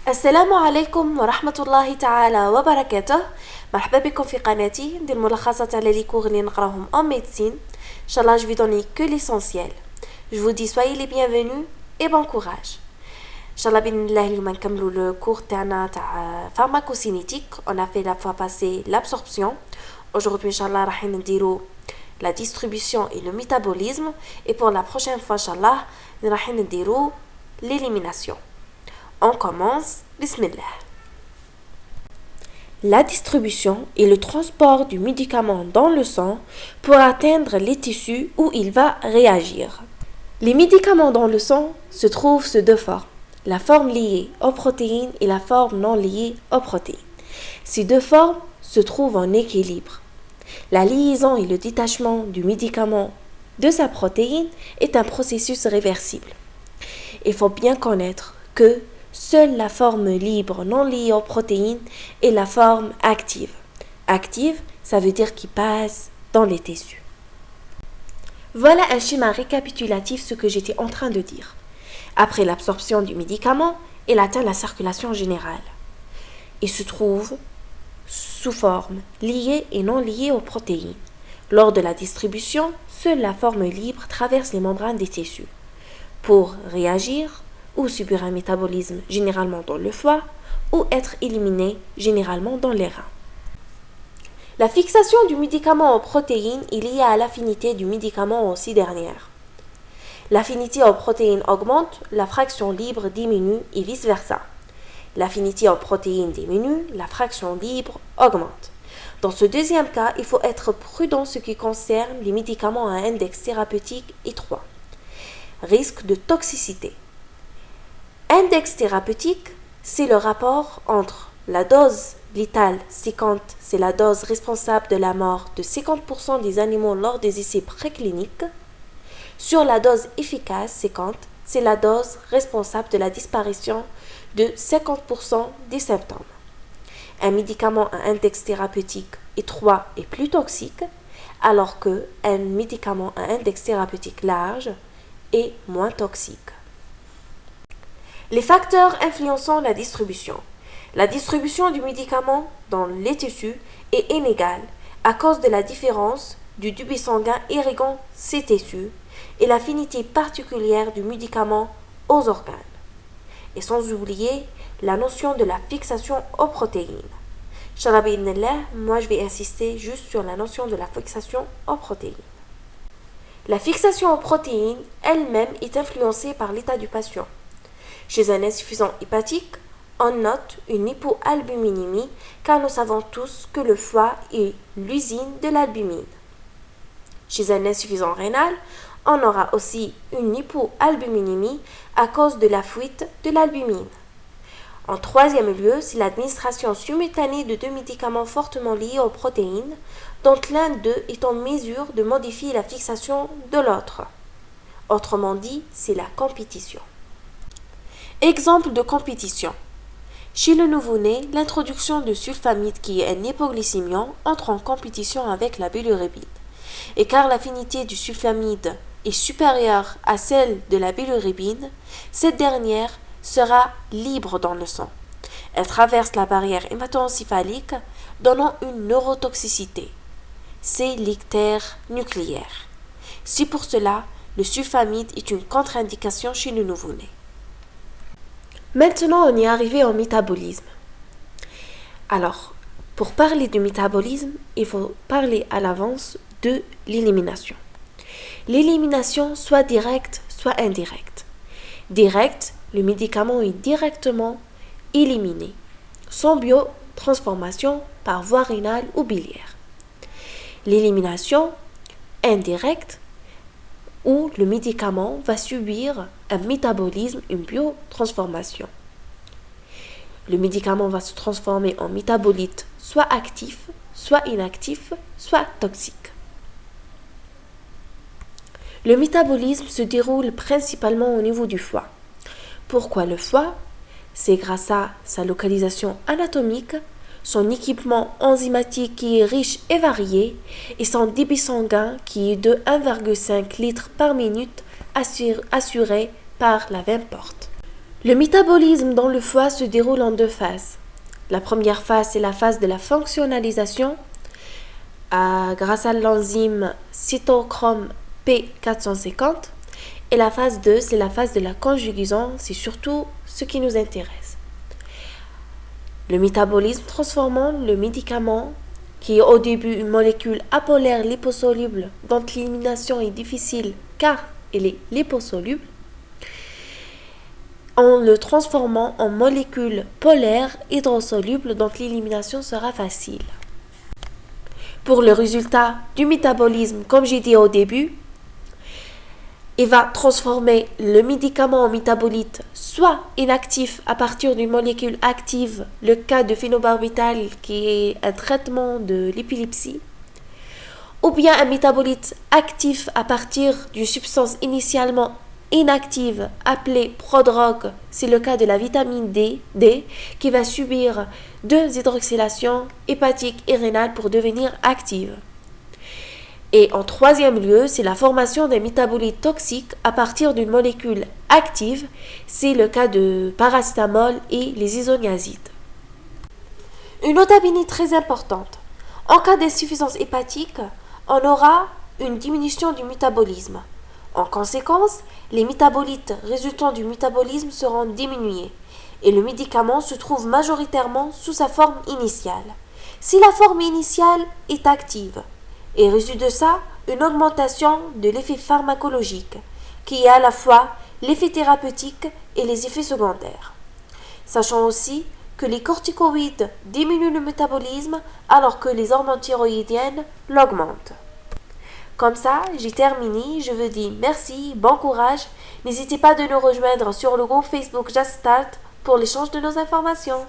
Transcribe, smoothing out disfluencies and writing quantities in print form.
السلام عليكم ورحمة الله تعالى وبركاته. مرحبا بكم في قناتي. ندير ملخصات على لي كور اللي نقراهم en médecine. Inch'Allah, je vais donner que l'essentiel. Je vous dis soyez les bienvenus et bon courage. Inch'Allah بإذن الله اليوم نكملوا le cours تاعنا تاع pharmacocinétique. On a fait la fois passée l'absorption. Aujourd'hui Inch'Allah راح نديروا la distribution et le métabolisme, et pour la prochaine fois Inch'Allah راح نديروا l'élimination. On commence. Bismillah. La distribution et le transport du médicament dans le sang pour atteindre les tissus où il va réagir. Les médicaments dans le sang se trouvent sous deux formes, la forme liée aux protéines et la forme non liée aux protéines. Ces deux formes se trouvent en équilibre. La liaison et le détachement du médicament de sa protéine est un processus réversible. Il faut bien connaître que seule la forme libre non liée aux protéines est la forme active. Active, ça veut dire qu'il passe dans les tissus. Voilà un schéma récapitulatif ce que j'étais en train de dire. Après l'absorption du médicament, il atteint la circulation générale. Il se trouve sous forme liée et non liée aux protéines. Lors de la distribution, seule la forme libre traverse les membranes des tissus. Pour réagir, ou subir un métabolisme généralement dans le foie, ou être éliminé généralement dans les reins. La fixation du médicament aux protéines est liée à l'affinité du médicament aux ces dernières. L'affinité aux protéines augmente, la fraction libre diminue et vice-versa. L'affinité aux protéines diminue, la fraction libre augmente. Dans ce deuxième cas, il faut être prudent en ce qui concerne les médicaments à index thérapeutique étroit. Risque de toxicité. Index thérapeutique, c'est le rapport entre la dose létale 50, c'est la dose responsable de la mort de 50% des animaux lors des essais précliniques, sur la dose efficace 50, c'est la dose responsable de la disparition de 50% des symptômes. Un médicament à index thérapeutique étroit est plus toxique, alors qu'un médicament à index thérapeutique large est moins toxique. Les facteurs influençant la distribution. La distribution du médicament dans les tissus est inégale à cause de la différence du débit sanguin irriguant ces tissus et l'affinité particulière du médicament aux organes. Et sans oublier la notion de la fixation aux protéines. Inch'Allah bi'idhnillah, moi je vais insister juste sur la notion de la fixation aux protéines. La fixation aux protéines elle-même est influencée par l'état du patient. Chez un insuffisant hépatique, on note une hypoalbuminémie car nous savons tous que le foie est l'usine de l'albumine. Chez un insuffisant rénal, on aura aussi une hypoalbuminémie à cause de la fuite de l'albumine. En troisième lieu, c'est l'administration simultanée de deux médicaments fortement liés aux protéines, dont l'un d'eux est en mesure de modifier la fixation de l'autre. Autrement dit, c'est la compétition. Exemple de compétition. Chez le nouveau-né, l'introduction de sulfamide qui est un hypoglycémiant entre en compétition avec la bilirubine. Et car l'affinité du sulfamide est supérieure à celle de la bilirubine, cette dernière sera libre dans le sang. Elle traverse la barrière hémato-encéphalique, donnant une neurotoxicité. C'est l'ictère nucléaire. C'est pour cela le sulfamide est une contre-indication chez le nouveau-né. Maintenant, on est arrivé au métabolisme. Alors, pour parler du métabolisme, il faut parler à l'avance de l'élimination. L'élimination soit directe, soit indirecte. Directe, le médicament est directement éliminé, sans biotransformation par voie rénale ou biliaire. L'élimination indirecte, où le médicament va subir un métabolisme, une biotransformation. Le médicament va se transformer en métabolite soit actif, soit inactif, soit toxique. Le métabolisme se déroule principalement au niveau du foie. Pourquoi le foie? C'est grâce à sa localisation anatomique, son équipement enzymatique qui est riche et varié, et son débit sanguin qui est de 1,5 litres par minute assuré par la veine porte. Le métabolisme dans le foie se déroule en deux phases. La première phase, c'est la phase de la fonctionnalisation grâce à l'enzyme cytochrome P450. Et la phase 2, c'est la phase de la conjugaison, c'est surtout ce qui nous intéresse. Le métabolisme transformant le médicament, qui est au début une molécule apolaire liposoluble dont l'élimination est difficile car elle est liposoluble, en le transformant en molécule polaire hydrosoluble dont l'élimination sera facile. Pour le résultat du métabolisme, comme j'ai dit au début, il va transformer le médicament en métabolite soit inactif à partir d'une molécule active, le cas de phénobarbital qui est un traitement de l'épilepsie, ou bien un métabolite actif à partir d'une substance initialement inactive appelée prodrogue, c'est le cas de la vitamine D, qui va subir deux hydroxylations hépatiques et rénales pour devenir active. Et en troisième lieu, c'est la formation des métabolites toxiques à partir d'une molécule active, c'est le cas de paracétamol et les isoniazides. Une notabilité très importante. En cas d'insuffisance hépatique, on aura une diminution du métabolisme. En conséquence, les métabolites résultant du métabolisme seront diminués et le médicament se trouve majoritairement sous sa forme initiale. Si la forme initiale est active, et résulte de ça une augmentation de l'effet pharmacologique, qui est à la fois l'effet thérapeutique et les effets secondaires. Sachant aussi que les corticoïdes diminuent le métabolisme alors que les hormones thyroïdiennes l'augmentent. Comme ça, j'ai terminé. Je vous dis merci, bon courage. N'hésitez pas de nous rejoindre sur le groupe Facebook Just Start pour l'échange de nos informations.